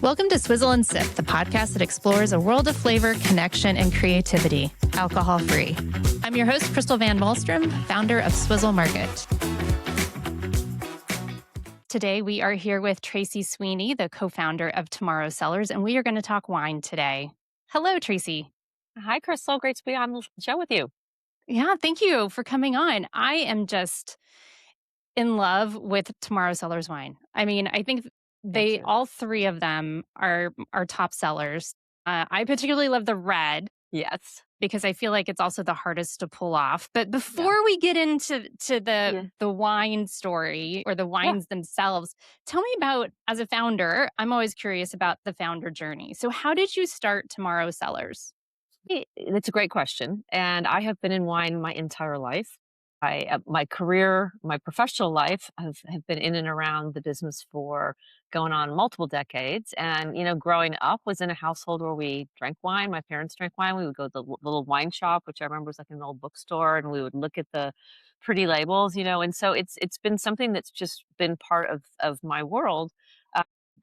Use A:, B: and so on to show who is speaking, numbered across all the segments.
A: Welcome to Swizzle and Sip, the podcast that explores a world of flavor, connection, and creativity, alcohol-free. I'm your host, Crystal Van Malstrom, founder of Swizzle Market. Today, we are here with Tracy Sweeney, the co-founder of Tomorrow Cellars, and we are going to talk wine today. Hello, Tracy.
B: Hi, Crystal. Great to be on the show with you.
A: Yeah, thank you for coming on. I am just in love with Tomorrow Cellars wine. I mean, I think all three of them are top sellers. I particularly love the red.
B: Yes.
A: Because I feel like it's also the hardest to pull off. But before we get into the wine story or the wines themselves, tell me about, as a founder, I'm always curious about the founder journey. So how did you start Tomorrow Cellars?
B: That's a great question. And I have been in wine my entire life. My career, my professional life have been in and around the business for going on multiple decades. And, growing up was in a household where we drank wine. My parents drank wine. We would go to the little wine shop, which I remember was like an old bookstore, and we would look at the pretty labels, and so it's been something that's just been part of my world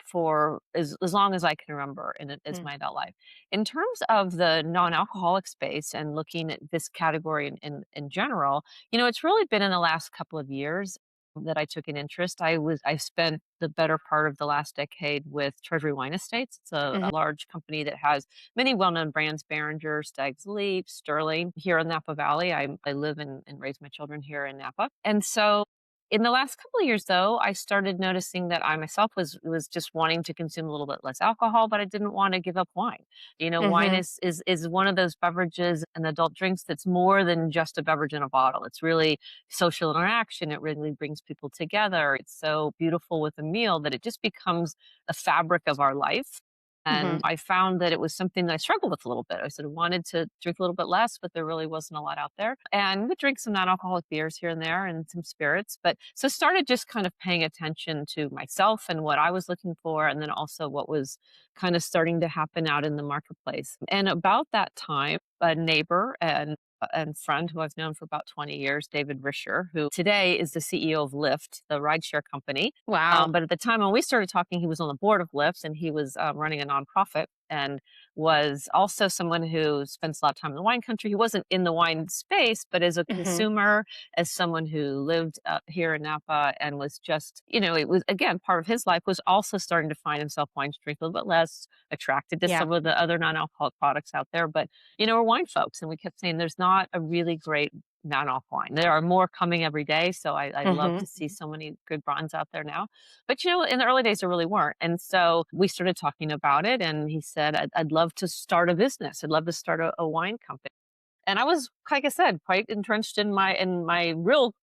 B: for as long as I can remember as my adult life. In terms of the non-alcoholic space and looking at this category in general, it's really been in the last couple of years that I took an interest. I spent the better part of the last decade with Treasury Wine Estates. It's a large company that has many well-known brands, Behringer, Stag's Leap, Sterling, here in Napa Valley. I live and raise my children here in Napa. And so in the last couple of years, though, I started noticing that I myself was just wanting to consume a little bit less alcohol, but I didn't want to give up wine. Wine is one of those beverages and adult drinks that's more than just a beverage in a bottle. It's really social interaction. It really brings people together. It's so beautiful with a meal that it just becomes a fabric of our life. And I found that it was something that I struggled with a little bit. I sort of wanted to drink a little bit less, but there really wasn't a lot out there. And we drink some non-alcoholic beers here and there and some spirits. But so started just kind of paying attention to myself and what I was looking for, and then also what was kind of starting to happen out in the marketplace. And about that time, a neighbor and friend who I've known for about 20 years, David Risher, who today is the CEO of Lyft, the rideshare company.
A: Wow.
B: But at the time when we started talking, he was on the board of Lyft, and he was running a nonprofit, and was also someone who spends a lot of time in the wine country. He wasn't in the wine space, but as a consumer, as someone who lived here in Napa and was just, it was, again, part of his life was also starting to find himself wanting to drink a little bit less, attracted to some of the other non-alcoholic products out there. But, we're wine folks, and we kept saying there's not a really great non-alc wine. There are more coming every day. So I love to see so many good brands out there now. But, in the early days, there really weren't. And so we started talking about it. And he said, I'd love to start a business. I'd love to start a wine company. And I was, like I said, quite entrenched in my real,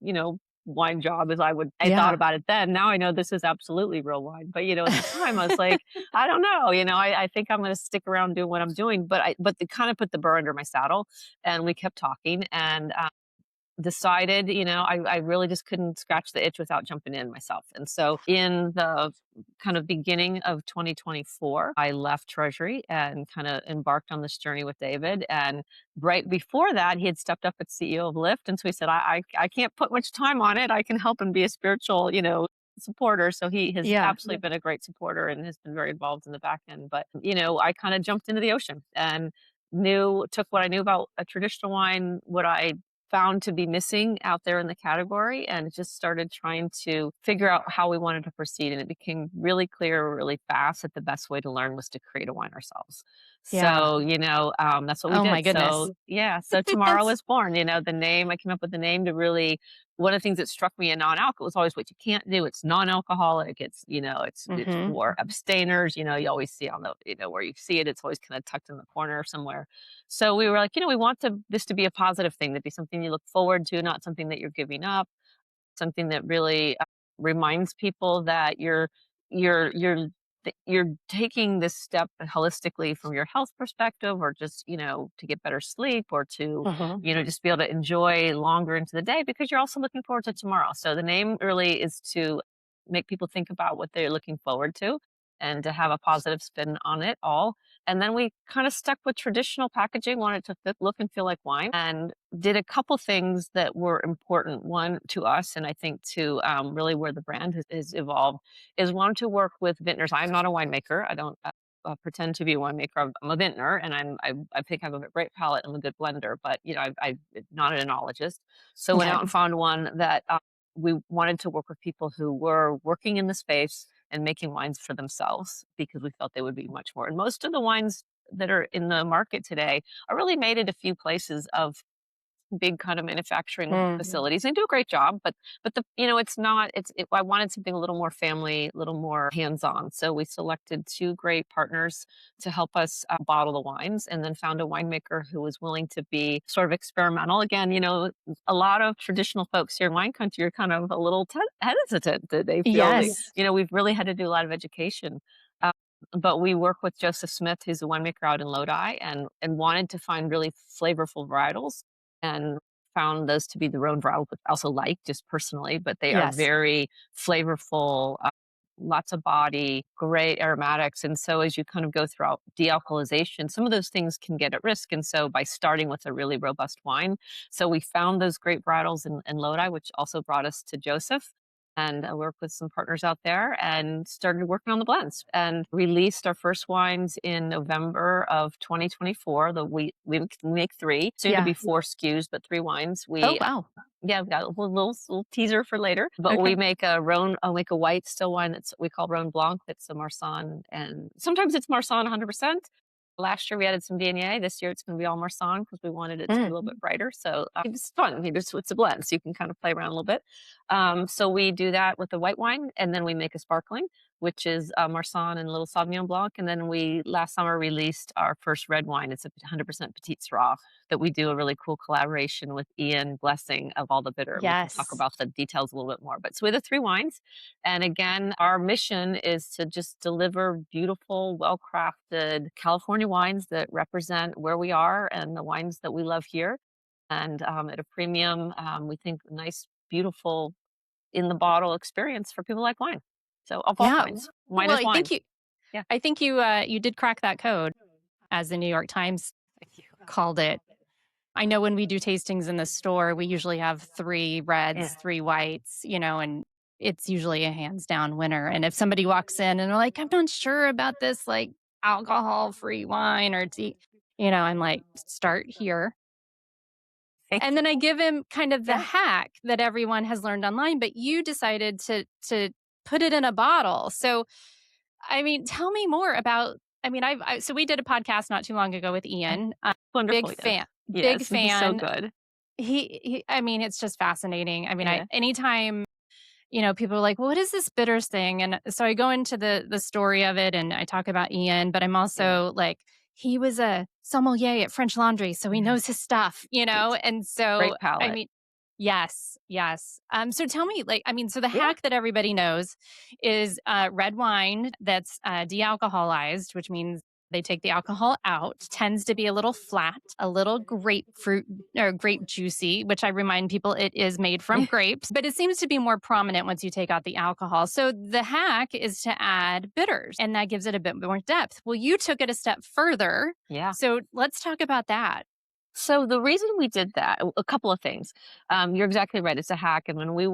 B: wine job as I thought about it then. Now I know this is absolutely real wine. But, at the time I was like, I don't know, I think I'm going to stick around doing what I'm doing. But they kind of put the burr under my saddle, and we kept talking, and decided, I really just couldn't scratch the itch without jumping in myself. And so in the kind of beginning of 2024, I left Treasury and kind of embarked on this journey with David. And right before that, he had stepped up as CEO of Lyft. And so he said, I can't put much time on it. I can help and be a spiritual, supporter. So he has absolutely been a great supporter and has been very involved in the back end. But, I kind of jumped into the ocean and took what I knew about a traditional wine, what I found to be missing out there in the category, and just started trying to figure out how we wanted to proceed. And it became really clear really fast that the best way to learn was to create a wine ourselves. So, that's what we did.
A: My goodness.
B: So Tomorrow was born, the name, I came up with the name to really, one of the things that struck me in non-alcohol was always what you can't do. It's non-alcoholic. It's, it's for abstainers. You always see on the, where you see it, it's always kind of tucked in the corner somewhere. So we were like, we want this to be a positive thing, to be something you look forward to, not something that you're giving up, something that really reminds people that you're taking this step holistically from your health perspective, or just, to get better sleep, or to, just be able to enjoy longer into the day, because you're also looking forward to tomorrow. So the name really is to make people think about what they're looking forward to. and to have a positive spin on it all. And then we kind of stuck with traditional packaging, wanted to look and feel like wine, and did a couple things that were important. One to us, and I think to really where the brand has evolved, is wanted to work with vintners. I'm not a winemaker. I don't pretend to be a winemaker. I'm a vintner, and I think I have a great palate. I'm a good blender, but I'm not an enologist. So went
A: Okay.
B: out and found one that we wanted to work with people who were working in the space and making wines for themselves because we felt they would be much more. And most of the wines that are in the market today are really made at a few places of big kind of manufacturing
A: Mm.
B: facilities. They do a great job, but it's not. I wanted something a little more family, a little more hands-on. So we selected two great partners to help us bottle the wines, and then found a winemaker who was willing to be sort of experimental. Again, a lot of traditional folks here in wine country are kind of a little hesitant. That they feel they,
A: Yes.
B: we've really had to do a lot of education. Uh, but we work with Joseph Smith, who's a winemaker out in Lodi, and wanted to find really flavorful varietals and found those to be the Rhone varietals, which I also like just personally, but they are
A: Yes.
B: very flavorful, lots of body, great aromatics. And so as you kind of go throughout dealcoholization, some of those things can get at risk. And so by starting with a really robust wine, so we found those great varietals in Lodi, which also brought us to Joseph. And I worked with some partners out there and started working on the blends and released our first wines in November of 2024. We make three, soon to
A: Yeah.
B: be four SKUs, but three wines.
A: Oh, wow.
B: Yeah, we got a little teaser for later. But we
A: Okay.
B: make a Rhone, I'll make a white still wine that's we call Rhone Blanc. That's a Marsanne, and sometimes it's Marsanne 100%. Last year we added some Viognier. This year it's going to be all Marsanne because we wanted it to be a
A: Mm.
B: little bit brighter. So it's fun. It's a blend, so you can kind of play around a little bit. So we do that with the white wine, and then we make a sparkling, which is Marsanne and a little Sauvignon Blanc. And then we last summer released our first red wine. It's a 100% Petite Syrah that we do a really cool collaboration with Ian Blessing of All the Bitter. We can talk
A: Yes.
B: about the details a little bit more. But so we have the three wines. And again, our mission is to just deliver beautiful, well crafted California wines that represent where we are and the wines that we love here. And at a premium, we think nice, beautiful, in the bottle experience for people like wine. So of all
A: Yeah.
B: kinds, wine
A: Well,
B: is wine. Yeah.
A: I think you did crack that code, as the New York Times
B: Thank you.
A: called it. I know when we do tastings in the store, we usually have 3 reds,
B: Yeah.
A: 3 whites, and it's usually a hands down winner. And if somebody walks in and they're like, "I'm not sure about this, like, alcohol-free wine or tea," I'm like, "Start here."
B: Thank
A: And
B: you.
A: then I give him kind of the
B: Yeah.
A: hack that everyone has learned online, but you decided to put it in a bottle. So, I mean, tell me more about. I mean, so we did a podcast not too long ago with Ian. Big
B: Wonderful. Yes.
A: fan, big
B: Yes. And he's so
A: fan.
B: good.
A: I mean, it's just fascinating. I mean,
B: Yeah.
A: anytime, people are like, "Well, what is this bitters thing?" And so I go into the story of it and I talk about Ian, but I'm
B: Yeah.
A: also like, he was a sommelier at French Laundry, so he knows
B: Yes.
A: his stuff,
B: Great.
A: And so,
B: Great
A: I
B: palette.
A: mean, yes, yes. So tell me, like, I mean, so the
B: Yeah.
A: hack that everybody knows is red wine that's dealcoholized, which means they take the alcohol out, tends to be a little flat, a little grapefruit or grape juicy, which I remind people it is made from
B: Yeah.
A: grapes, but it seems to be more prominent once you take out the alcohol. So the hack is to add bitters, and that gives it a bit more depth. Well, you took it a step further.
B: Yeah.
A: So let's talk about that.
B: So the reason we did that, a couple of things. You're exactly right. It's a hack. And when we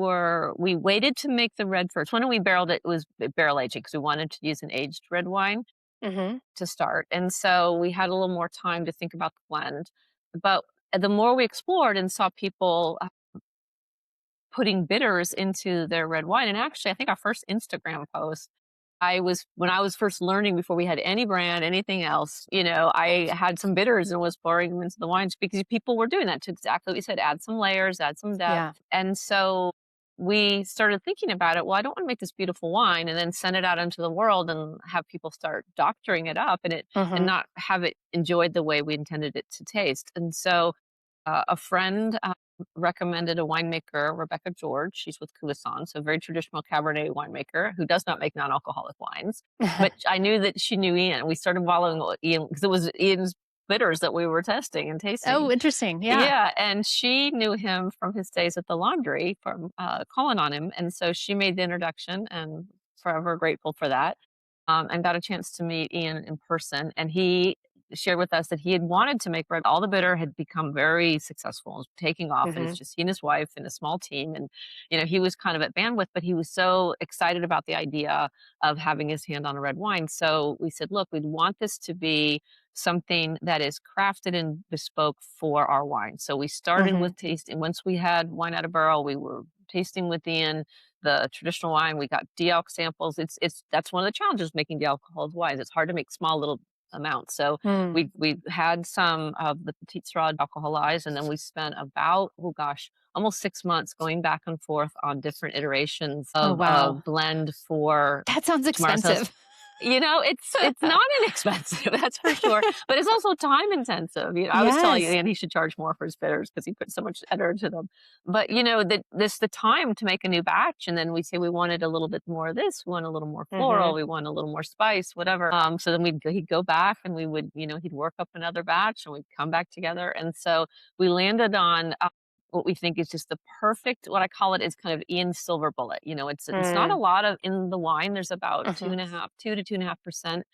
B: waited to make the red first. When we barreled it, it was barrel aging because we wanted to use an aged red wine
A: Hmm.
B: to start. And so we had a little more time to think about the blend. But the more we explored and saw people putting bitters into their red wine, and actually, I think our first Instagram post, when I was first learning before we had any brand, anything else, I had some bitters and was pouring them into the wines because people were doing that to exactly what you said, add some layers, add some depth.
A: Yeah.
B: And so we started thinking about it. Well, I don't want to make this beautiful wine and then send it out into the world and have people start doctoring it up and
A: Hmm.
B: not have it enjoyed the way we intended it to taste. And so a friend recommended a winemaker, Rebecca George. She's with Cuisines, so a very traditional Cabernet winemaker who does not make non-alcoholic wines. But I knew that she knew Ian. We started following Ian because it was Ian's bitters that we were testing and tasting.
A: Oh, interesting. Yeah.
B: Yeah, and she knew him from his days at the laundry, from calling on him, and so she made the introduction, and forever grateful for that. and got a chance to meet Ian in person. And he shared with us that he had wanted to make red. All the bitter had become very successful, it was taking off, and it's
A: Mhm.
B: just he and his wife and a small team. And he was kind of at bandwidth, but he was so excited about the idea of having his hand on a red wine. So we said, look, we'd want this to be something that is crafted and bespoke for our wine. So we started
A: Mhm.
B: with tasting. Once we had wine out of barrel, we were tasting with Ian the traditional wine. We got de-alc samples. It's that's one of the challenges making de-alcoholized wines. It's hard to make small little amounts. So
A: Mm.
B: we had some of the Petite Sirah alcoholized, and then we spent about, oh gosh, almost 6 months going back and forth on different iterations
A: Oh,
B: of a
A: wow.
B: blend for
A: That sounds
B: Tomorrow Cellars.
A: expensive.
B: It's not inexpensive, that's for sure, but it's also time intensive. I was telling you,
A: Yes.
B: and he should charge more for his bitters because he put so much effort into them. But the time to make a new batch, and then we say we wanted a little bit more of this, we want a little more floral,
A: Mhm.
B: we want a little more spice, whatever. So then he'd go back, and we would, he'd work up another batch, and we'd come back together, and so we landed on what we think is just the perfect, what I call it is kind of Ian's silver bullet. It's not a
A: Mm.
B: lot of in the wine. There's about
A: Mhm.
B: 2 to 2.5%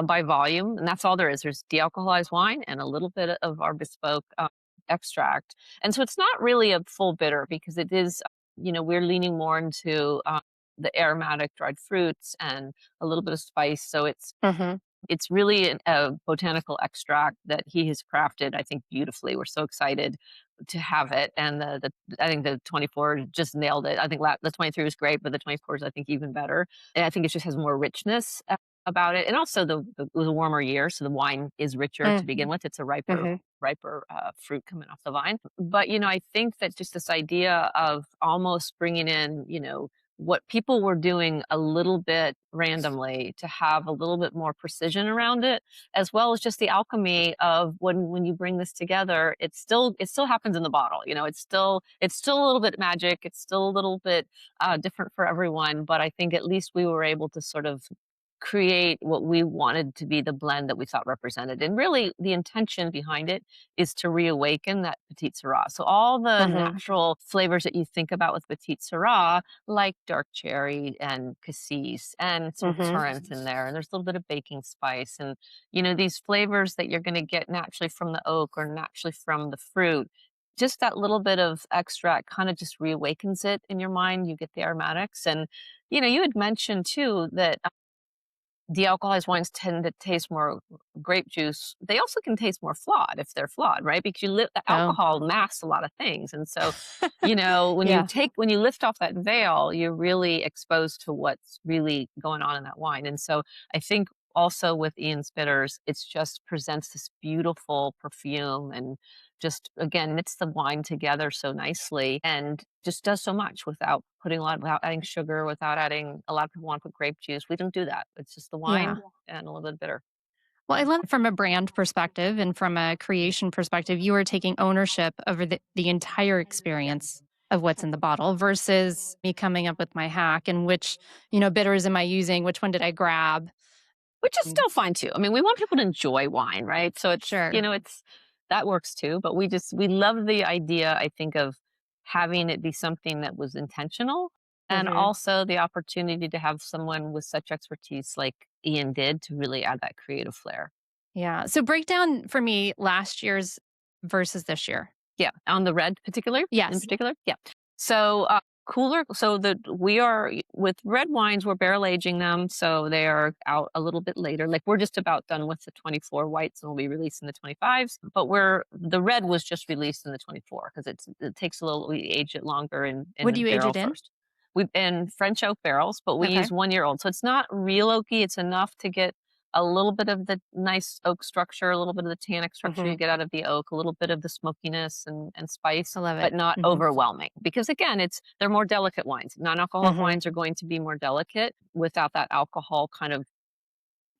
B: by volume, and that's all there is. There's de-alcoholized wine and a little bit of our bespoke extract, and so it's not really a full bitter because it is. We're leaning more into the aromatic dried fruits and a little bit of spice. So
A: Mhm.
B: it's really a botanical extract that he has crafted, I think, beautifully. We're so excited to have it, and I think the 24 just nailed it. I think the 23 was great, but the 24 is, I think, even better. And I think it just has more richness about it, and also it was a warmer year, so the wine is richer to
A: Mm.
B: begin with. It's a riper
A: Mhm.
B: riper fruit coming off the vine. But I think that just this idea of almost bringing in, what people were doing a little bit randomly to have a little bit more precision around it, as well as just the alchemy of when you bring this together, it still happens in the bottle. It's still a little bit magic. It's still a little bit different for everyone. But I think at least we were able to sort of create what we wanted to be the blend that we thought represented. And really, the intention behind it is to reawaken that Petite Sirah. So all the
A: Mhm.
B: natural flavors that you think about with Petite Sirah, like dark cherry and cassis and some
A: Mhm.
B: currant in there, and there's a little bit of baking spice, and these flavors that you're going to get naturally from the oak or naturally from the fruit. Just that little bit of extract kind of just reawakens it in your mind. You get the aromatics, and you had mentioned too that de-alcoholized wines tend to taste more grape juice. They also can taste more flawed if they're flawed, right? Because
A: Oh.
B: alcohol masks a lot of things, and so
A: Yeah.
B: when you lift off that veil, you're really exposed to what's really going on in that wine. And so I think also with Ian's bitters, it's just presents this beautiful perfume and just again knits the wine together so nicely and just does so much without putting a lot, without adding sugar, without adding, a lot of people want to put grape juice. We don't do that. It's just the
A: Yeah.
B: wine and a little bit bitter.
A: Well, I love from a brand perspective and from a creation perspective, you are taking ownership over the entire experience of what's in the bottle versus me coming up with my hack and which, bitters am I using? Which one did I grab?
B: Which is
A: Mm.
B: still fine too. I mean, we want people to enjoy wine, right? So
A: Sure.
B: it's that works too, but we love the idea, I think, of having it be something that was intentional and
A: Hmm.
B: also the opportunity to have someone with such expertise like Ian did to really add that creative flair.
A: Yeah. So break down for me last year's versus this year.
B: Yeah, on the red in
A: Yes.
B: particular? Yeah. So, cooler so that we are with red wines, we're barrel aging them, so they are out a little bit later. Like, we're just about done with the 24 whites, and we'll be releasing the 25s, but the red was just released in the 24 because it takes a little we age it longer in
A: What
B: the
A: do you age
B: barrel
A: it in?
B: first. We've in French oak barrels, but we
A: Okay.
B: use 1-year-old, so it's not real oaky, it's enough to get a little bit of the nice oak structure, a little bit of the tannic structure
A: Hmm.
B: you get out of the oak, a little bit of the smokiness and spice,
A: I love
B: but
A: it.
B: not
A: Hmm.
B: overwhelming. Because again, they're more delicate wines. Non-alcoholic
A: Hmm.
B: wines are going to be more delicate without that alcohol kind of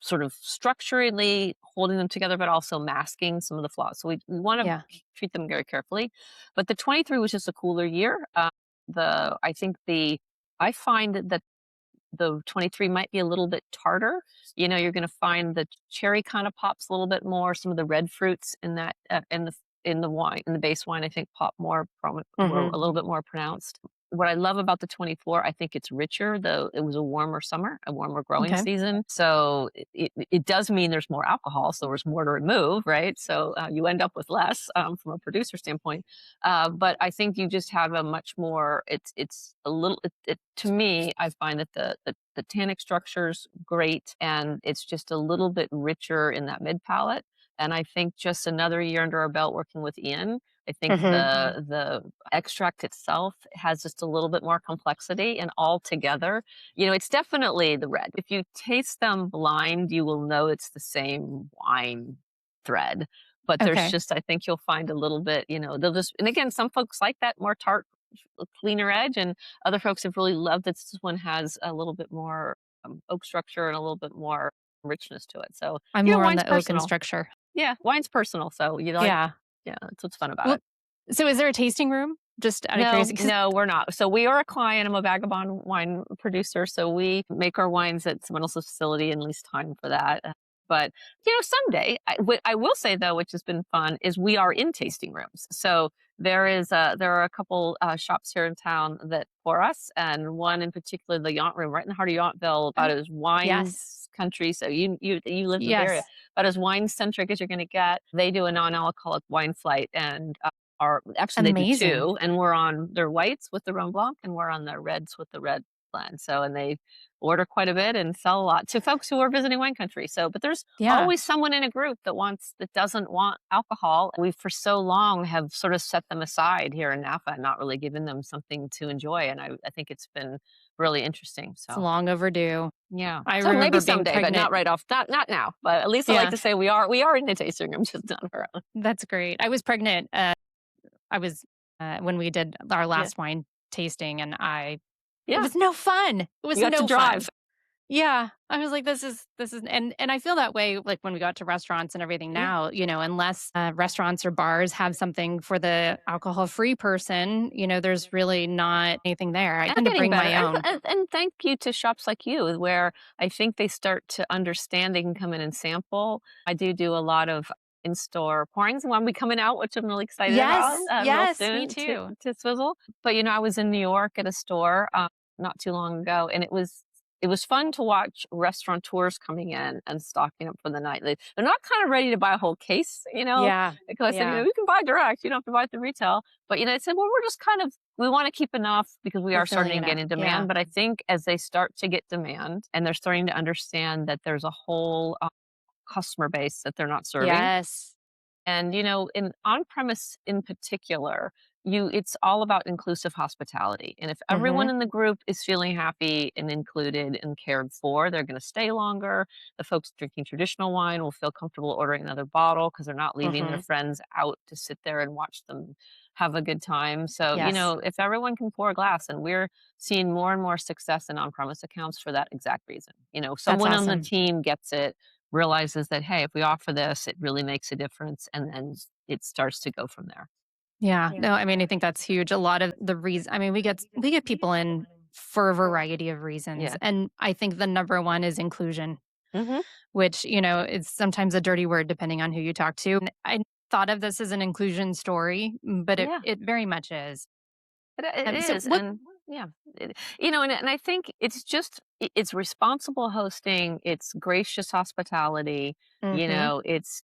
B: sort of structurally holding them together, but also masking some of the flaws. So we want to
A: Yeah.
B: treat them very carefully. But the 23 was just a cooler year. I think I find that the 23 might be a little bit tartar. You're going to find the cherry kind of pops a little bit more. Some of the red fruits in that in the wine, in the base wine, I think pop more were
A: Hmm.
B: a little bit more pronounced. what I love about the 24, I think it's richer, though it was a warmer summer, a warmer growing
A: Okay.
B: season. So it does mean there's more alcohol, so there's more to remove, right? So you end up with less from a producer standpoint. But I think you just have a much more, it's a little, to me, I find that the tannic structure's great and it's just a little bit richer in that mid palate. And I think just another year under our belt working with Ian, I think the extract itself has just a little bit more complexity and all together, it's definitely the red. If you taste them blind, you will know it's the same wine thread. But there's
A: Okay.
B: just, I think you'll find a little bit, they'll just, and again, some folks like that more tart, cleaner edge, and other folks have really loved that this one has a little bit more oak structure and a little bit more richness to it. So,
A: I'm more on
B: wine's
A: the oak and
B: personal.
A: structure.
B: Yeah, wine's personal. So you like,
A: Yeah.
B: yeah, that's what's fun about
A: Well,
B: it.
A: so is there a tasting room? Just out of
B: No,
A: curiosity, 'cause
B: no, we're not. So we are a client. I'm a vagabond wine producer. So we make our wines at someone else's facility and lease time for that. But someday, what I will say though, which has been fun, is we are in tasting rooms. So there are a couple shops here in town that for us, and one in particular, the Yaunt Room, right in the heart of Yountville, about
A: oh,
B: as wine
A: yes.
B: country. So you live in the area,
A: Yes.
B: about as wine centric as you're going to get. They do a non-alcoholic wine flight, and are actually they do
A: Amazing.
B: two, and we're on their whites with the Rhone Blanc, and we're on their reds with the red blend. So, and they order quite a bit and sell a lot to folks who are visiting wine country. So, but there's
A: Yeah.
B: always someone in a group that doesn't want alcohol. We for so long have sort of set them aside here in Napa and not really given them something to enjoy. And I think it's been really interesting.
A: It's
B: So
A: long overdue.
B: yeah.
A: I
B: So maybe
A: remember being
B: someday, but not
A: pregnant.
B: right off. Not now. But at least I like
A: Yeah,
B: to say we are in the tasting room, just not our own.
A: that's great. I was pregnant, I was, when we did our
B: Yeah.
A: last wine tasting, and it
B: Yeah.
A: was no fun. It was
B: You got to
A: no fun.
B: drive.
A: Yeah, I was like, this is," and I feel that way, like, when we got to restaurants and everything
B: Yeah.
A: now, unless, restaurants or bars have something for the alcohol-free person, there's really not anything there. I
B: And
A: tend to
B: getting
A: bring
B: better.
A: my
B: And,
A: own.
B: and and thank you to shops like you, where I think they start to understand they can come in and sample. I do a lot of in-store pourings, and one be coming out, which I'm really excited about
A: Yes,
B: real
A: yes, me
B: soon to
A: too.
B: swizzle. But I was in New York at a store not too long ago, and it was fun to watch restaurateurs coming in and stocking up for the night. They're not kind of ready to buy a whole case,
A: Yeah,
B: because I said,
A: yeah,
B: you can buy direct, you don't have to buy at the retail. But they said, well, we're just kind of we want to keep enough because we
A: we're
B: are
A: filling
B: starting
A: it
B: to get
A: up.
B: in
A: Yeah.
B: demand. But I think as they start to get demand and they're starting to understand that there's a whole customer base that they're not serving,
A: Yes.
B: and, in on-premise in particular, it's all about inclusive hospitality. And if everyone
A: Mhm,
B: in the group is feeling happy and included and cared for, they're going to stay longer. The folks drinking traditional wine will feel comfortable ordering another bottle because they're not leaving their
A: mhm.
B: friends out to sit there and watch them have a good time. So,
A: Yes,
B: if everyone can pour a glass, and we're seeing more and more success in on-premise accounts for that exact reason.
A: that's
B: Someone on the
A: awesome.
B: team gets it, realizes that, hey, if we offer this, it really makes a difference. And then it starts to go from there.
A: Yeah.
B: Yeah.
A: No, I mean, I think that's huge. A lot of the reason, I mean, we get people in for a variety of reasons,
B: Yeah.
A: and I think the number one is inclusion,
B: Hmm.
A: which, is sometimes a dirty word depending on who you talk to. And I thought of this as an inclusion story, but it
B: Yeah.
A: it very much is.
B: It
A: So
B: is.
A: what
B: And yeah, and I think it's just, it's responsible hosting, it's gracious hospitality,
A: Mhm.
B: it's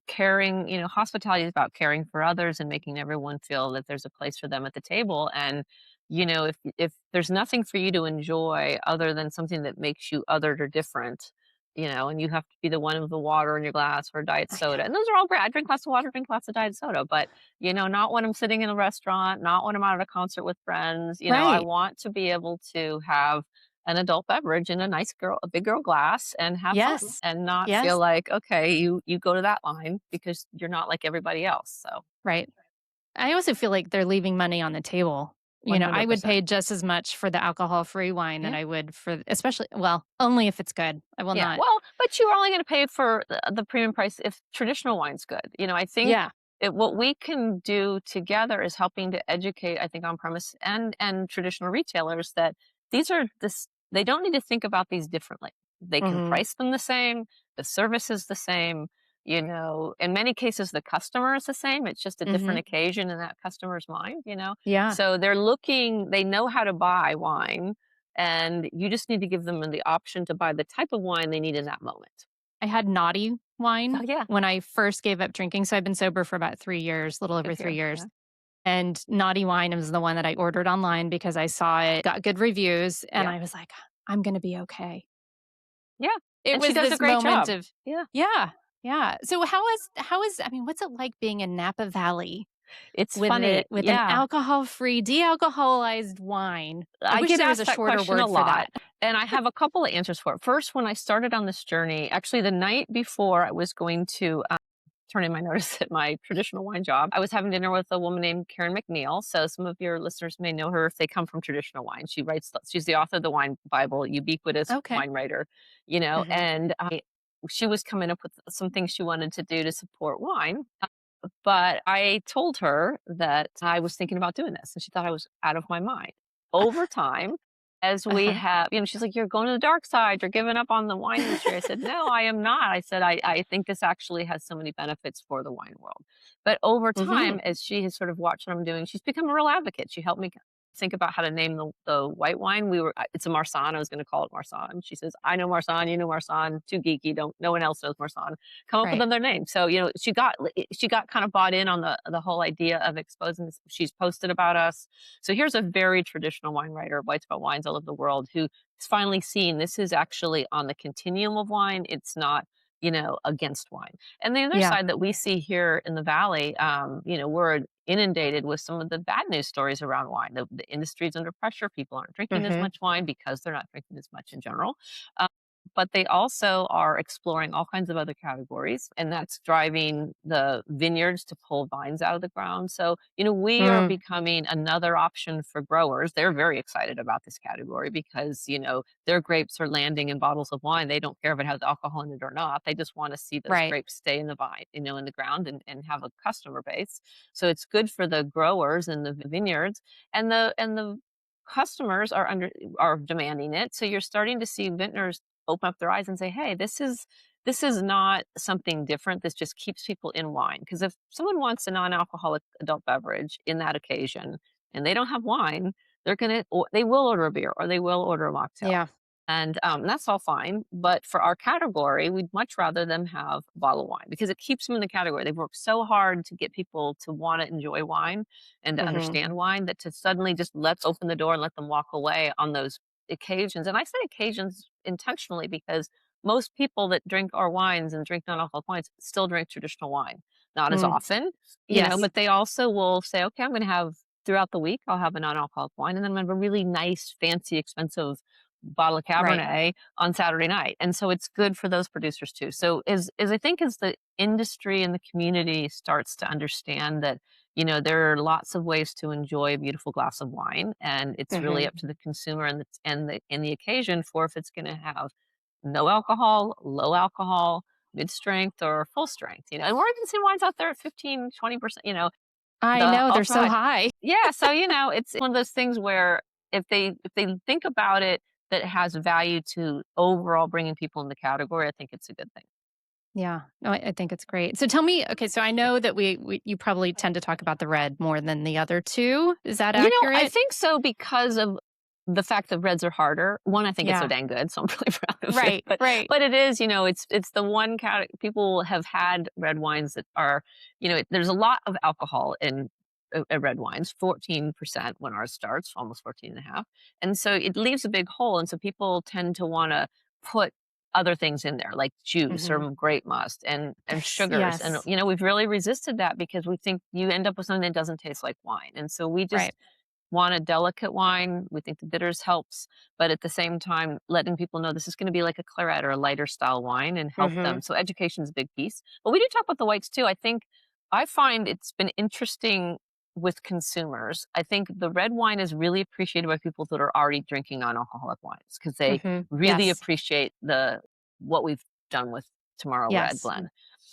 B: caring, hospitality is about caring for others and making everyone feel that there's a place for them at the table. And, if there's nothing for you to enjoy other than something that makes you othered or different, and you have to be the one with the water in your glass or diet soda. And those are all great. I drink lots of water, drink lots of diet soda, but not when I'm sitting in a restaurant, not when I'm out at a concert with friends. I
A: Right.
B: want to be able to have an adult beverage in a big girl glass, and have fun
A: Yes.
B: and not feel
A: Yes.
B: like, okay, you go to that line because you're not like everybody else. So
A: Right. I also feel like they're leaving money on the table. I would
B: 100%.
A: pay just as much for the alcohol-free wine than
B: Yeah.
A: I would for, especially, well, only if it's good. I will
B: Yeah.
A: not.
B: Well, but you're only going to pay for the premium price if traditional wine's good. I think
A: Yeah.
B: what we can do together is helping to educate, I think, on premise and traditional retailers that they don't need to think about these differently. They can
A: Mhm.
B: price them the same, the service is the same. In many cases, the customer is the same. It's just a different
A: Mhm.
B: occasion in that customer's mind.
A: Yeah.
B: So they know how to buy wine, and you just need to give them the option to buy the type of wine they need in that moment.
A: I had naughty
B: Oh,
A: wine
B: yeah.
A: when I first gave up drinking, so I've been sober for about 3 years, a little
B: Good
A: over
B: for
A: 3
B: you.
A: years,
B: Yeah.
A: and naughty wine was the one that I ordered online because I saw it got good reviews, and
B: Yeah.
A: I was like, "I'm gonna be okay."
B: Yeah.
A: It
B: And she
A: was
B: does a
A: this
B: great
A: moment
B: job.
A: of
B: Yeah.
A: yeah, yeah. So how is I mean, what's it like being in Napa Valley
B: It's
A: with
B: funny.
A: an
B: Yeah.
A: alcohol-free, de-alcoholized wine? I
B: I
A: wish
B: get
A: there was a
B: asked that
A: shorter
B: question a
A: word for
B: lot,
A: that.
B: and I have a couple of answers for it. First, when I started on this journey, actually the night before I was going to turn in my notice at my traditional wine job, I was having dinner with a woman named Karen McNeil. So some of your listeners may know her if they come from traditional wine. She's the author of the Wine Bible, ubiquitous
A: Okay.
B: wine writer,
A: Mhm.
B: and she was coming up with some things she wanted to do to support wine. But I told her that I was thinking about doing this, and she thought I was out of my mind. Over time, as we
A: Uh-huh.
B: have, she's like, "You're going to the dark side. You're giving up on the wine industry." I said, "No, I am not." I said, I think this actually has so many benefits for the wine world. But over
A: Mhm.
B: time, as she has sort of watched what I'm doing, she's become a real advocate. She helped me think about how to name the white wine. It's a Marsanne. I was going to call it Marsanne. She says, "I know Marsanne. You know Marsanne. Too geeky. Don't. No one else knows Marsanne. Come up with
A: Right.
B: another name." So she got kind of bought in on the whole idea of exposing this. She's posted about us. So here's a very traditional wine writer, writes about wines all over the world, who is finally seen this is actually on the continuum of wine. It's not against wine. And the other
A: Yeah.
B: side that we see here in the valley, we're inundated with some of the bad news stories around wine. The industry is under pressure. People aren't drinking as
A: Mhm.
B: much wine because they're not drinking as much in general. Um, but they also are exploring all kinds of other categories, and that's driving the vineyards to pull vines out of the ground. So, we are
A: Mm.
B: becoming another option for growers. They're very excited about this category because, their grapes are landing in bottles of wine. They don't care if it has alcohol in it or not. They just want to see those
A: Right.
B: grapes stay in the vine, in the ground and have a customer base. So it's good for the growers and the vineyards, and the customers are demanding it. So you're starting to see vintners open up their eyes and say, "Hey, this is not something different. This just keeps people in wine." Because if someone wants a non-alcoholic adult beverage in that occasion and they don't have wine, they will order a beer or they will order a mocktail.
A: Yeah.
B: And that's all fine. But for our category, we'd much rather them have bottled wine because it keeps them in the category. They've worked so hard to get people to want to enjoy wine and to
A: Mhm.
B: understand wine that to suddenly just let's open the door and let them walk away on those occasions. And I say occasions intentionally because most people that drink our wines and drink non-alcoholic wines still drink traditional wine. Not as
A: Mm.
B: often,
A: Yes.
B: but they also will say, "Okay, I'm going to have throughout the week, I'll have a non-alcoholic wine, and then I'm going to have a really nice, fancy, expensive bottle of
A: Right.
B: Cabernet on Saturday night." And so it's good for those producers too. So as I think as the industry and the community starts to understand that, there are lots of ways to enjoy a beautiful glass of wine, and it's really
A: Mhm.
B: up to the consumer and the occasion for if it's going to have no alcohol, low alcohol, mid strength, or full strength. And we're even seeing wines out there at 15, 20%.
A: I
B: The
A: know, they're
B: ultra
A: so
B: high.
A: high.
B: Yeah, so, it's one of those things where if they think about it that it has value to overall bringing people in the category, I think it's a good thing.
A: Yeah. No, I think it's great. So tell me, okay, so I know that we you probably tend to talk about the red more than the other 2. Is that
B: I
A: accurate?
B: think so because of the fact that reds are harder. One, I think it's so
A: Yeah.
B: dang good, so I'm really proud of it.
A: Right,
B: But
A: right.
B: but it is, it's the one people have had red wines that are, there's a lot of alcohol in red wines, 14% when ours starts, almost 14 and a half. And so it leaves a big hole. And so people tend to want to put other things in there like juice
A: Mhm.
B: or grape must and sugars. And,
A: Yes.
B: we've really resisted that because we think you end up with something that doesn't taste like wine. And so we
A: Right.
B: just want a delicate wine. We think the bitters helps, but at the same time, letting people know this is going to be like a claret or a lighter style wine and help them.
A: Mhm.
B: So education is a big piece. But we do talk about the whites too. I find it's been interesting with consumers. I think the red wine is really appreciated by people that are already drinking non-alcoholic wines because they
A: Mhm.
B: really
A: Yes.
B: appreciate the what we've done with Tomorrow Red
A: Yes.
B: blend.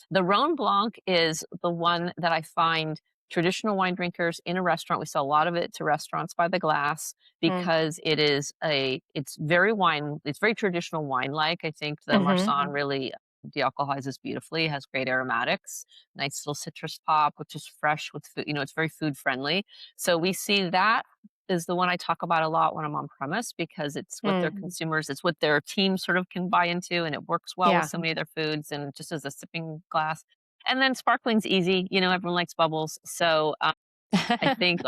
B: The Rhone Blanc is the one that I find traditional wine drinkers in a restaurant. We sell a lot of it to restaurants by the glass
A: Mm.
B: because it's very traditional wine like. I think the
A: Mhm.
B: Marsanne really dealcoholizes beautifully, has great aromatics, nice little citrus pop, which is fresh with food. It's very food friendly. So we see that is the one I talk about a lot when I'm on premise because it's what their
A: Mm,
B: consumers, it's what their team sort of can buy into, and it works well with
A: yeah.
B: so many of their foods and just as a sipping glass. And then sparkling's easy. Everyone likes bubbles. So I think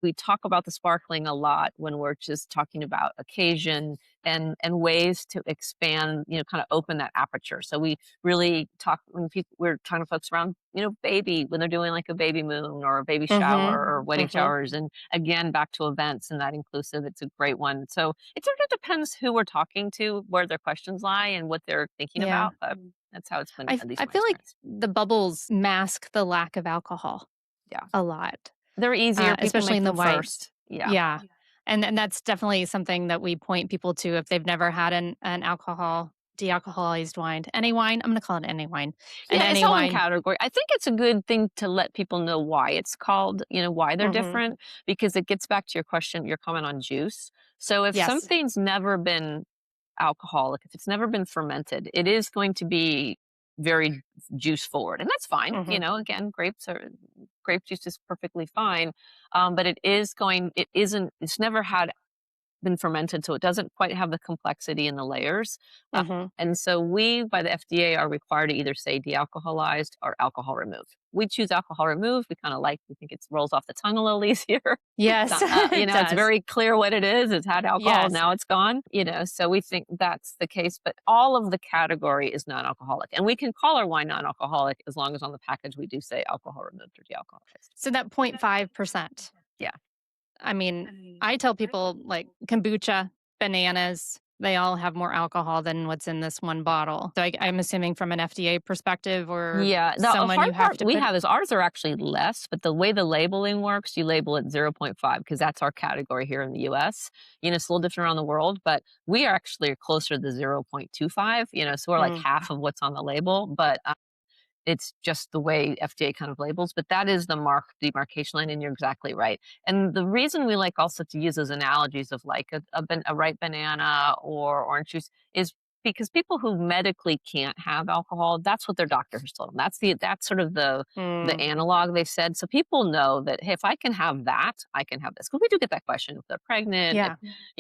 B: we talk about the sparkling a lot when we're just talking about occasion and ways to expand, kind of open that aperture. So we really talk when we're talking to folks around, baby when they're doing like a baby moon or a baby shower
A: Mhm.
B: or wedding
A: Mhm.
B: showers, and again back to events and that inclusive. It's a great one. So it sort of depends who we're talking to, where their questions lie, and what they're thinking
A: Yeah.
B: about. But that's how it's been,
A: I
B: at least
A: I
B: my
A: feel like
B: experience.
A: the bubbles mask the lack of alcohol
B: Yeah,
A: a lot,
B: they're easier. People
A: especially
B: make
A: in the
B: them
A: whites.
B: first. Yeah.
A: Yeah. And that's definitely something that we point people to if they've never had an alcohol dealcoholized wine. Any wine, I'm gonna call it any wine. And
B: Yeah, it's
A: any
B: all in
A: wine.
B: category. I think it's a good thing to let people know why it's called, why they're
A: Mhm.
B: different, because it gets back to your question, your comment on juice. So if
A: Yes.
B: something's never been alcoholic, if it's never been fermented, it is going to be very juice forward, and that's fine.
A: Mhm.
B: Again, grape juice is perfectly fine, but it isn't. It's never had been fermented, so it doesn't quite have the complexity in the layers. Uh,
A: Mhm.
B: and so we, by the FDA, are required to either say dealcoholized or alcohol removed. We choose alcohol removed. We think it rolls off the tongue a little easier.
A: Yes, it
B: It's
A: does.
B: very clear what it is. It's had alcohol,
A: Yes.
B: now it's gone. So we think that's the case. But all of the category is non-alcoholic, and we can call our wine non-alcoholic as long as on the package we do say alcohol removed or dealcoholized.
A: So that 0.5%.
B: Yeah.
A: I mean, I tell people like kombucha, bananas, they all have more alcohol than what's in this one bottle. So I'm assuming from an FDA perspective or
B: Yeah, the
A: someone you
B: hard
A: have
B: part
A: to
B: we
A: put.
B: have is ours are actually less, but the way the labeling works, you label it 0.5 because that's our category here in the US. It's a little different around the world, but we are actually closer to 0.25, so we're like
A: Mm,
B: half of what's on the label, but it's just the way FDA kind of labels, but that is the demarcation line, and you're exactly right. And the reason we like also to use those analogies of like a ripe banana or orange juice is because people who medically can't have alcohol, that's what their doctor has told them. That's sort of the
A: mm,
B: analog they said. So people know that, hey, if I can have that, I can have this. Because we do get that question if they're pregnant, if
A: yeah,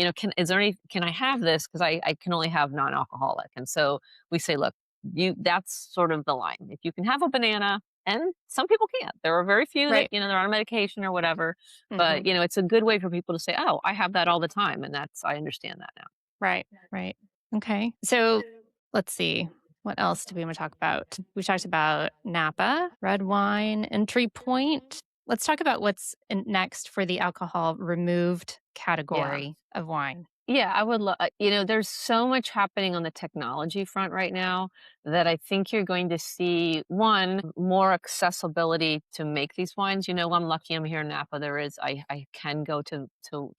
B: can I have this? Because I can only have non-alcoholic. And so we say, look, that's sort of the line. If you can have a banana, and some people can't. There are very few that,
A: right.
B: they're on a medication or whatever. But,
A: Hmm.
B: it's a good way for people to say, oh, I have that all the time. And I understand that now.
A: Right, right. Okay. So let's see. What else do we want to talk about? We talked about Napa, red wine, entry point. Let's talk about what's next for the alcohol removed
B: Yeah.
A: category of wine.
B: Yeah, I would love, there's so much happening on the technology front right now that I think you're going to see one, more accessibility to make these wines. I'm lucky I'm here in Napa. I can go to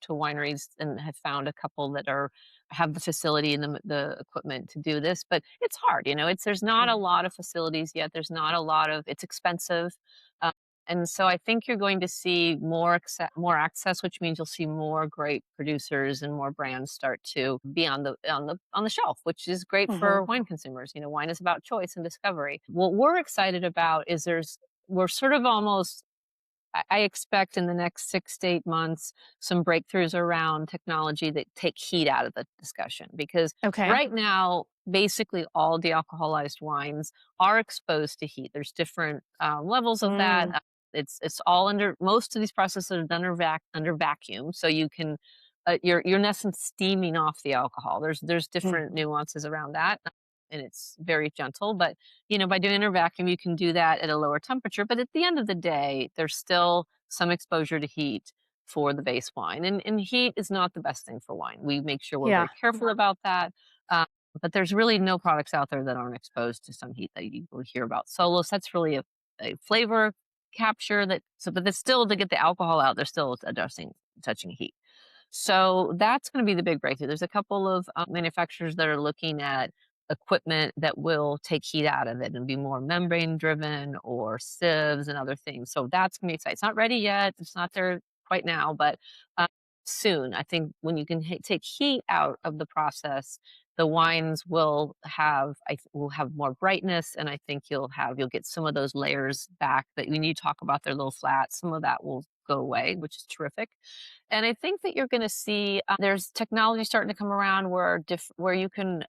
B: wineries and have found a couple that have the facility and the equipment to do this, but it's hard. There's not a
A: Mm.
B: lot of facilities yet. There's not a lot of, it's expensive. uh, and so I think you're going to see more access, which means you'll see more great producers and more brands start to be on the shelf, which is great
A: Mhm.
B: for wine consumers. Wine is about choice and discovery. What we're excited about is we're sort of almost, I expect in the next 6 to 8 months, some breakthroughs around technology that take heat out of the discussion. Because
A: Okay.
B: right now, basically all dealcoholized wines are exposed to heat. There's different levels of that.
A: Mm,
B: It's all under, most of these processes are done under vacuum, so you can you're in essence steaming off the alcohol. There's
A: mm,
B: different nuances around that, and it's very gentle. But by doing under vacuum, you can do that at a lower temperature. But at the end of the day, there's still some exposure to heat for the base wine. And heat is not the best thing for wine. We make sure we're
A: yeah.
B: very careful about that. Uh, but there's really no products out there that aren't exposed to some heat that you will hear about. Solos, that's really a flavor capture but it's still to get the alcohol out, they're still adjusting, touching heat. So that's going to be the big breakthrough. There's a couple of manufacturers that are looking at equipment that will take heat out of it and be more membrane driven or sieves and other things. So that's going to be exciting. It's not ready yet. It's not there quite now, but soon. I think when you can take heat out of the process, the wines will have more brightness, and I think you'll get some of those layers back that when you talk about their little flats, some of that will go away, which is terrific. And I think that you're going to see there's technology starting to come around where you can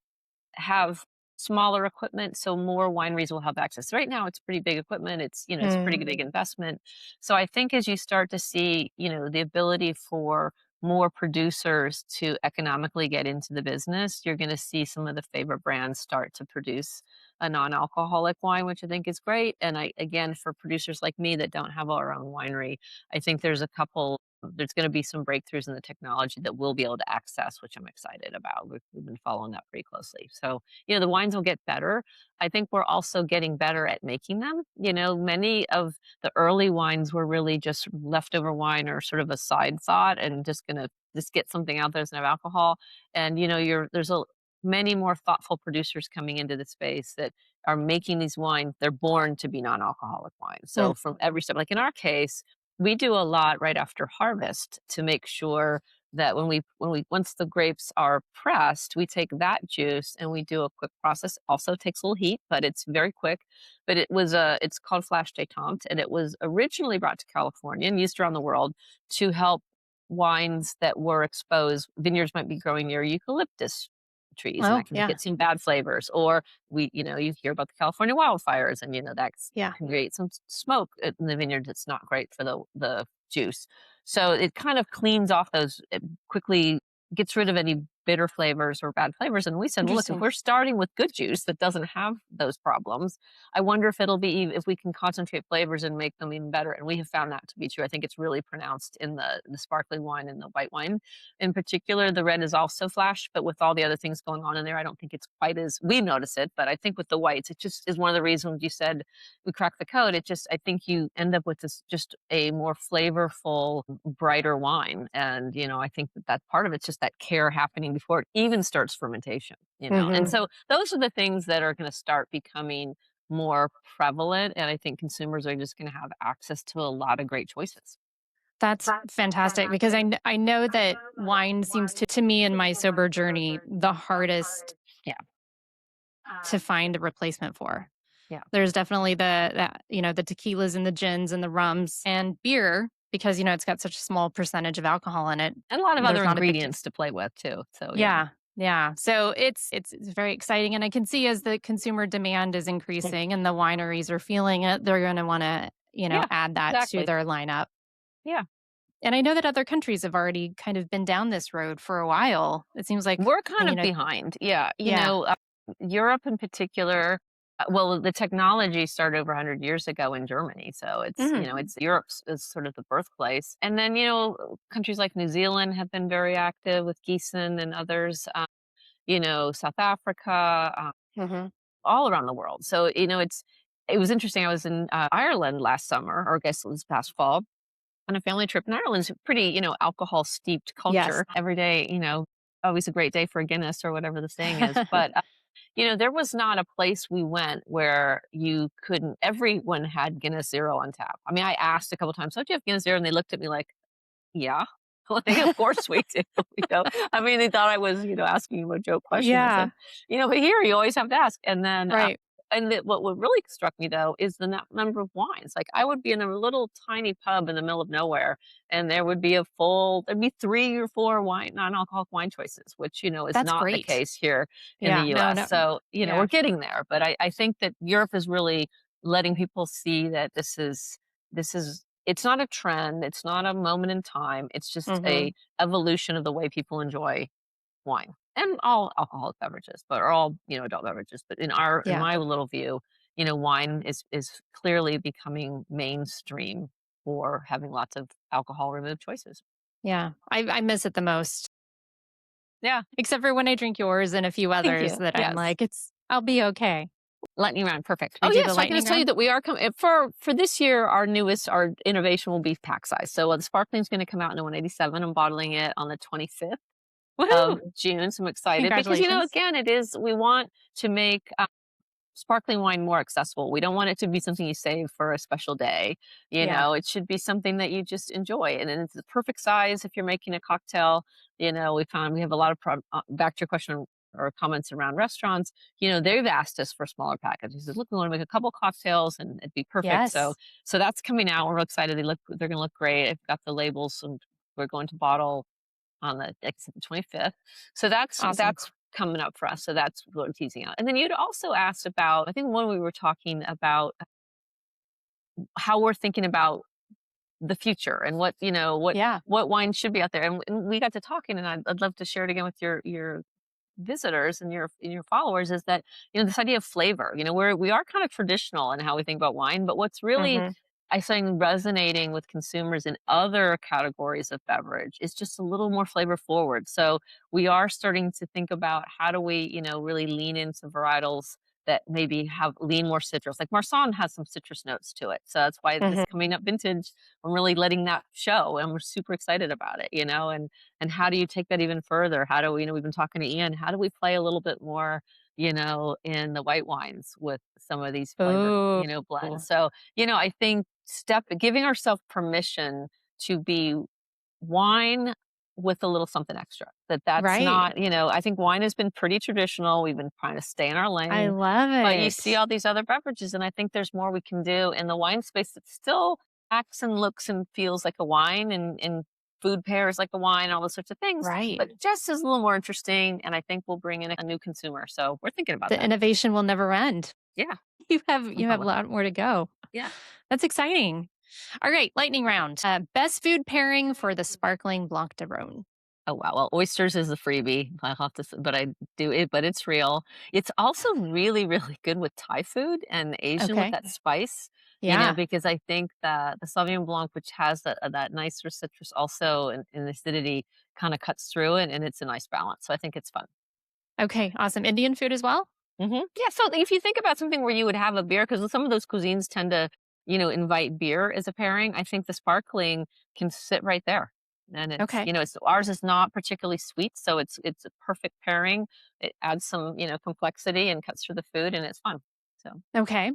B: have smaller equipment, so more wineries will have access. Right now, it's pretty big equipment. It's a pretty
A: Mm.
B: big investment. So I think as you start to see, the ability for more producers to economically get into the business, you're going to see some of the favorite brands start to produce a non-alcoholic wine, which I think is great. And again, for producers like me that don't have our own winery, I think there's going to be some breakthroughs in the technology that we'll be able to access, which I'm excited about. We've been following that pretty closely. So, the wines will get better. I think we're also getting better at making them. Many of the early wines were really just leftover wine or sort of a side thought and just going to just get something out there that's not alcohol. And, there's many more thoughtful producers coming into the space that are making these wines. They're born to be non-alcoholic wines.
A: Mm.
B: So from every step, like in our case, we do a lot right after harvest to make sure that once the grapes are pressed, we take that juice and we do a quick process. Also takes a little heat, but it's very quick. But it's called Flash de Comte, and it was originally brought to California and used around the world to help wines that were exposed. Vineyards might be growing near eucalyptus trees, and
A: Oh,
B: that can
A: yeah.
B: get some bad flavors. Or you hear about the California wildfires, and that
A: Yeah.
B: can create some smoke in the vineyard that's not great for the juice. So it kind of cleans off those, it quickly gets rid of any bitter flavors or bad flavors. And we said, well, look, if
A: Interesting.
B: we're starting with good juice that doesn't have those problems, I wonder if we can concentrate flavors and make them even better. And we have found that to be true. I think it's really pronounced in the sparkling wine and the white wine. In particular, the red is also flash, but with all the other things going on in there, I don't think it's quite as we notice it. But I think with the whites, it just is one of the reasons you said we crack the code. I think you end up with this just a more flavorful, brighter wine. And, I think that part of it's just that care happening before it even starts fermentation. And
A: Hmm.
B: so those are the things that are going to start becoming more prevalent. And I think consumers are just going to have access to a lot of great choices.
A: That's fantastic because I know that wine seems to me in my sober journey the hardest
B: Yeah.
A: to find a replacement for.
B: Yeah.
A: There's definitely the tequilas and the gins and the rums and beer because it's got such a small percentage of alcohol in it.
B: And a lot of
A: There's
B: other
A: not addictive.
B: ingredients to play with too. So yeah.
A: Yeah. Yeah. So it's very exciting. And I can see as the consumer demand is
B: Yeah.
A: increasing and the wineries are feeling it, they're gonna wanna,
B: Yeah,
A: add that to
B: exactly.
A: their lineup.
B: Yeah.
A: And I know that other countries have already kind of been down this road for a while. It seems like,
B: We're kind of behind. Yeah.
A: yeah.
B: Europe in particular, well, the technology started over 100 years ago in Germany. So
A: Mhm.
B: it's Europe's is sort of the birthplace. And then, countries like New Zealand have been very active with Gießen and others, South Africa,
A: Mhm.
B: all around the world. So, it was interesting. I was in Ireland last summer, or I guess it was past fall, on a family trip. And Ireland's a pretty, alcohol steeped
A: Yes.
B: culture. Every day, always a great day for a Guinness or whatever the saying is. But there was not a place we went where you couldn't, everyone had Guinness Zero on tap. I mean, I asked a couple times, "So do you have Guinness Zero?" And they looked at me like, "Yeah." Like, of course we do. I mean, they thought I was, asking them a joke question. I
A: Yeah.
B: said, but here you always have to ask. And then,
A: Right.
B: what really struck me though is the number of wines. Like I would be in a little tiny pub in the middle of nowhere, and there'd be 3 or 4 non-alcoholic wine choices, which is
A: That's
B: not the
A: great.
B: case here in the
A: Yeah. No,
B: U.S.
A: no.
B: So we're
A: Yeah.
B: getting there, but I think that Europe is really letting people see that this is it's not a trend, it's not a moment in time, it's just a
A: Mhm.
B: evolution of the way people enjoy wine and all alcoholic beverages, but are all, adult beverages. But in
A: Yeah.
B: my little view, wine is clearly becoming mainstream for having lots of alcohol removed choices.
A: Yeah. I miss it the most,
B: Yeah.
A: except for when I drink yours and a few
B: Thank
A: others
B: you.
A: that I'm
B: Yes.
A: like, I'll be okay.
B: Lightning round, perfect.
A: Should we
B: Oh
A: do
B: yeah,
A: the
B: so I can
A: lightning
B: just tell you
A: round?
B: that we are coming for this year. Our innovation will be pack size. So the sparkling is going to come out in a 187. I'm bottling it on the 25th of
A: Woohoo!
B: June. So I'm excited because
A: Congratulations.
B: again, we want to make sparkling wine more accessible. We don't want it to be something you save for a special day.
A: Yeah.
B: It should be something that you just enjoy. And then it's the perfect size if you're making a cocktail. We found we have a lot of back to your question or comments around restaurants, they've asked us for smaller packages. Look, we want to make a couple cocktails and it'd be perfect. So
A: Yes.
B: so that's coming out. We're real excited. They're gonna look great. I've got the labels and we're going to bottle on the 25th. So
A: Awesome.
B: that's coming up for us. So that's what we're teasing out. And then you'd also asked about, I think when we were talking about how we're thinking about the future and what,
A: Yeah.
B: what wine should be out there. And we got to talking and I'd love to share it again with your visitors and your followers is that this idea of flavor. We are kind of traditional in how we think about wine, but what's really
A: Mhm.
B: I find resonating with consumers in other categories of beverage is just a little more flavor forward. So we are starting to think about how do we really lean into varietals that maybe have lean more citrus. Like Marsanne has some citrus notes to it. So that's why this
A: Mhm.
B: coming up vintage, I'm really letting that show and we're super excited about it, and how do you take that even further? How do we, we've been talking to Ian, how do we play a little bit more, in the white wines with some of these flavor,
A: Ooh.
B: blends. So, I think giving ourselves permission to be wine with a little something extra. That's
A: Right.
B: not, I think wine has been pretty traditional. We've been trying to stay in our
A: I
B: lane.
A: love
B: But you see
A: it.
B: all these other beverages, and I think there's more we can do in the wine space that still acts and looks and feels like a wine and food pairs like a wine, all those sorts of things,
A: Right.
B: but just is a little more interesting. And I think we'll bring in a new consumer. So we're thinking about
A: The
B: that.
A: innovation will never end.
B: Yeah.
A: You have a lot more to go.
B: Yeah.
A: That's exciting. All right, lightning round. Best food pairing for the sparkling Blanc de Rhone.
B: Oh, wow. Well, oysters is a freebie. I have to, but I do it, but it's real. It's also really, really good with Thai food and Asian with
A: Okay.
B: that spice,
A: Yeah.
B: because I think that the Sauvignon Blanc, which has that nicer citrus also and acidity, kind of cuts through it, and it's a nice balance. So I think it's fun.
A: Okay, awesome. Indian food as well?
B: Yeah. So if you think about something where you would have a beer, because some of those cuisines tend to, invite beer as a pairing, I think the sparkling can sit right there. And it's,
A: Okay.
B: it's ours is not particularly sweet, so it's a perfect pairing. It adds some, complexity and cuts through the food, and it's fun. So
A: Okay.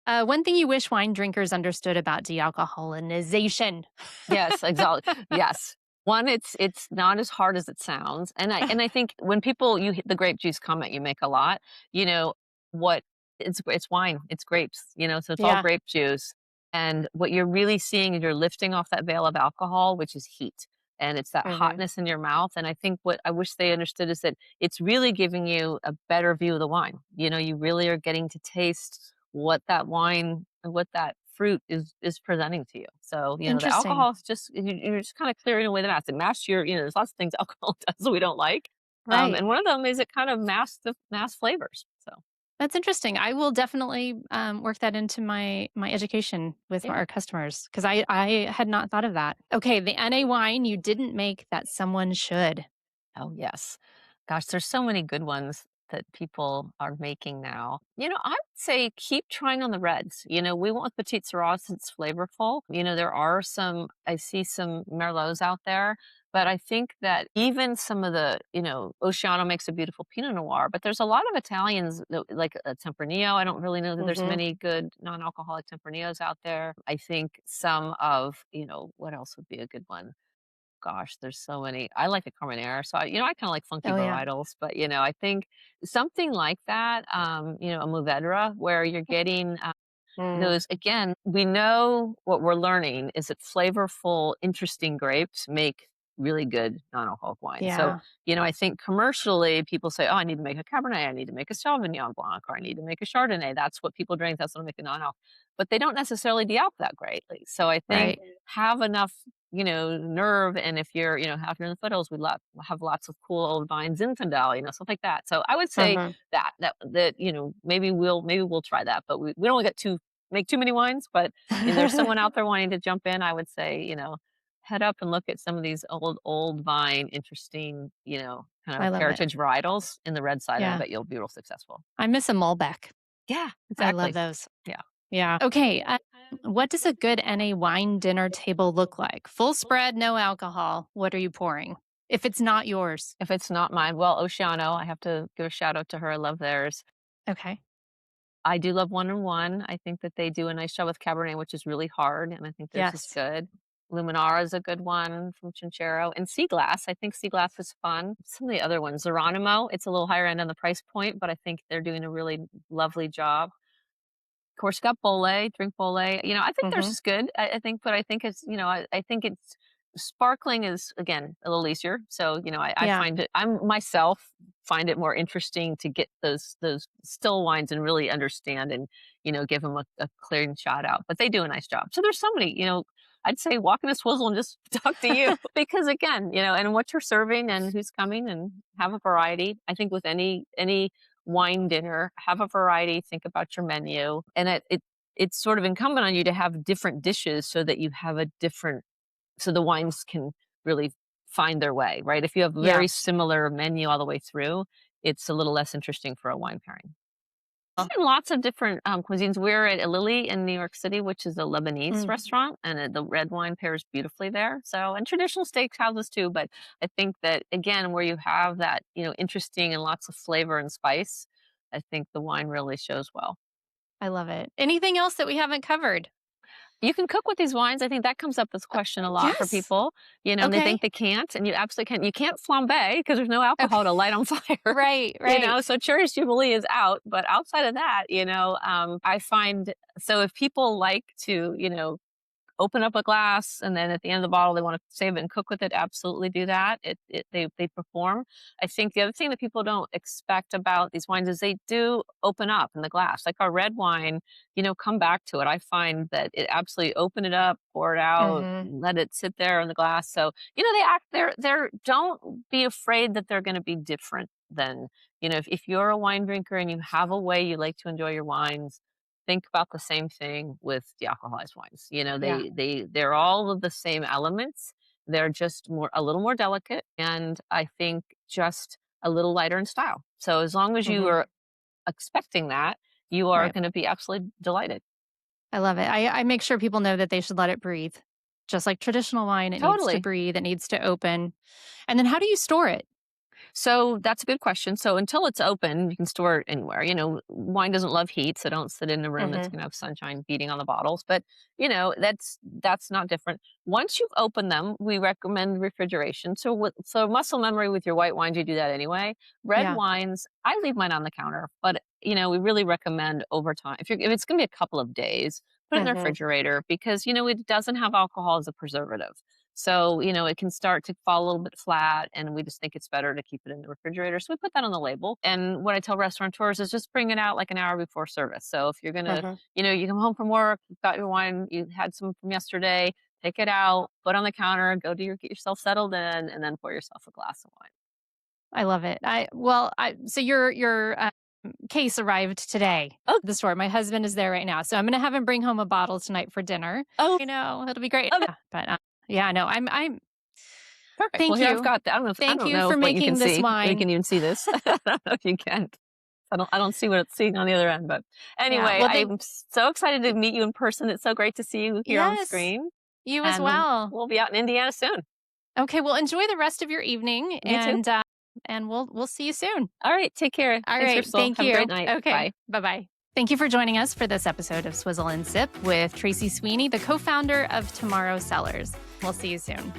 A: One thing you wish wine drinkers understood about dealcoholization.
B: yes, exactly. Yes. One, it's not as hard as it sounds, and I think when people you hit the grape juice comment you make a lot, you know what it's wine, it's grapes, so it's all
A: Yeah.
B: grape juice, and what you're really seeing is you're lifting off that veil of alcohol, which is heat, and it's that
A: Hmm.
B: hotness in your mouth, and I think what I wish they understood is that it's really giving you a better view of the wine. You really are getting to taste what that wine and what that fruit is presenting to you. So, the
A: Interesting.
B: alcohol is just you're just kind of clearing away the mask. It masks there's lots of things alcohol does we don't like.
A: Right.
B: And one of them is it kind of masks the mass flavors. So
A: That's interesting. I will definitely work that into my education with
B: yeah.
A: our customers because I had not thought of that. Okay, the NA wine you didn't make that someone should.
B: Oh, yes. Gosh, there's so many good ones that people are making now. I would say keep trying on the reds. We went with Petite Sirah since it's flavorful. There are I see some Merlots out there, but I think that even some of the, Oceano makes a beautiful Pinot Noir, but there's a lot of Italians like a Tempranillo. I don't really know that there's
A: Hmm.
B: many good non-alcoholic Tempranillos out there. I think some of, what else would be a good one? Gosh, there's so many. I like a Carmenere, so I kinda like funky
A: Oh yeah.
B: varietals, but, I think something like that, a Mourvèdre where you're getting,
A: Mm,
B: those again, we know what we're learning is that flavorful, interesting grapes make really good non-alcoholic wine. So,
A: yeah.
B: I think commercially people say, "Oh, I need to make a Cabernet, I need to make a Sauvignon Blanc, or I need to make a Chardonnay." That's what people drink, that's what I make a non-alc. But they don't necessarily de-alc that greatly. So I think
A: Right.
B: have enough, nerve, and if you're, if you're in the foothills, have lots of cool old vines, Zinfandel, stuff like that. So I would say
A: Hmm.
B: that, maybe we'll try that, but we don't wanna get too make too many wines, but there's someone out there wanting to jump in, I would say, head up and look at some of these old vine, interesting, kind
A: I
B: of
A: love it.
B: heritage varietals in the red side, and I
A: Yeah.
B: bet you'll be real successful.
A: I miss a Malbec.
B: Yeah,
A: I love
B: exactly.
A: those.
B: Yeah.
A: Yeah. Okay. What does a good NA wine dinner table look like? Full spread, no alcohol. What are you pouring? If it's not yours.
B: If it's not mine, well, Oceano, I have to give a shout out to her. I love theirs.
A: Okay.
B: I do love One and One. I think that they do a nice job with Cabernet, which is really hard, and I think theirs is
A: Yes.
B: good. Luminara is a good one from Chinchero. And Sea Glass, I think Sea Glass is fun. Some of the other ones, Geronimo, it's a little higher end on the price point, but I think they're doing a really lovely job. Of course, you got Bole, drink Bole. I think theirs
A: Hmm.
B: is good. But I think it's, I think it's sparkling is again a little easier. So, I
A: Yeah.
B: find it, I'm myself find it more interesting to get those still wines and really understand and, give them a clear shout out. But they do a nice job. So there's somebody, I'd say walk in a swizzle and just talk to you because again, and what you're serving and who's coming and have a variety. I think with any wine dinner, have a variety, think about your menu. And it's sort of incumbent on you to have different dishes so that you have so the wines can really find their way, right? If you have a
A: Yeah.
B: very similar menu all the way through, it's a little less interesting for a wine pairing. And lots of different cuisines. We're at Lily in New York City, which is a Lebanese
A: Mm.
B: restaurant, and the red wine pairs beautifully there. So, and traditional steakhouses too. But I think that again, where you have that, interesting and lots of flavor and spice, I think the wine really shows well.
A: I love it. Anything else that we haven't covered?
B: You can cook with these wines. I think that comes up as a question a lot for
A: Yes.
B: people, and they
A: Okay.
B: think they can't, and you absolutely can. You can't flambe because there's no
A: Okay.
B: alcohol to light on fire.
A: Right. Right.
B: So Cherry's Jubilee is out, but outside of that, I find so if people like to, open up a glass and then at the end of the bottle they want to save it and cook with it, absolutely do that. They perform. I think the other thing that people don't expect about these wines is they do open up in the glass. Like our red wine, come back to it. I find that it absolutely open it up, pour it out,
A: Hmm.
B: let it sit there in the glass. So, they're don't be afraid that they're going to be different than, if you're a wine drinker and you have a way you like to enjoy your wines, think about the same thing with dealcoholized wines.
A: Yeah.
B: They're all of the same elements. They're just a little more delicate, and I think just a little lighter in style. So as long as you
A: Hmm.
B: are expecting that, you are
A: Right.
B: going to be absolutely delighted.
A: I love it. I make sure people know that they should let it breathe. Just like traditional wine, it needs to
B: Totally.
A: breathe, it needs to open. And then how do you store it?
B: So that's a good question. So until it's open, you can store it anywhere. Wine doesn't love heat, so don't sit in a room that's
A: Hmm.
B: going to have sunshine beating on the bottles. But that's not different. Once you've opened them, we recommend refrigeration. So muscle memory with your white wines, you do that anyway. Red
A: Yeah.
B: wines, I leave mine on the counter, but we really recommend over time. If it's going to be a couple of days, put it in the
A: Hmm.
B: refrigerator because it doesn't have alcohol as a preservative. So, it can start to fall a little bit flat, and we just think it's better to keep it in the refrigerator. So we put that on the label. And what I tell restaurateurs is just bring it out like an hour before service. So if you're going to,
A: Hmm.
B: you come home from work, you've got your wine, you had some from yesterday, take it out, put it on the counter, get yourself settled in, and then pour yourself a glass of wine.
A: I love it. So your case arrived today.
B: Oh,
A: The store. My husband is there right now, so I'm going to have him bring home a bottle tonight for dinner.
B: oh,
A: I know it'll be great.
B: love it.
A: Yeah, but yeah, no, I'm.
B: Perfect. Well,
A: Thank
B: here I've
A: you,
B: got I
A: thank
B: don't
A: you
B: know
A: for
B: what you can
A: making this
B: see. You
A: wine.
B: can even see this. I don't know if you can. I don't see what it's seeing on the other end, but
A: Yeah.
B: anyway,
A: Well,
B: I'm so excited to meet you in person. It's so great to see you here on
A: yes,
B: screen,
A: you as
B: and
A: well.
B: we'll be out in Indiana soon.
A: Okay. Well, enjoy the rest of your evening,
B: You too.
A: and we'll see you soon.
B: All right, take care.
A: All
B: Thanks,
A: right.
B: Crystal.
A: Thank
B: Have a great
A: you.
B: night.
A: Okay.
B: Bye.
A: Bye bye. Thank you for joining us for this episode of Swizzle and Sip with Tracy Sweeney, the co-founder of Tomorrow Cellars. We'll see you soon.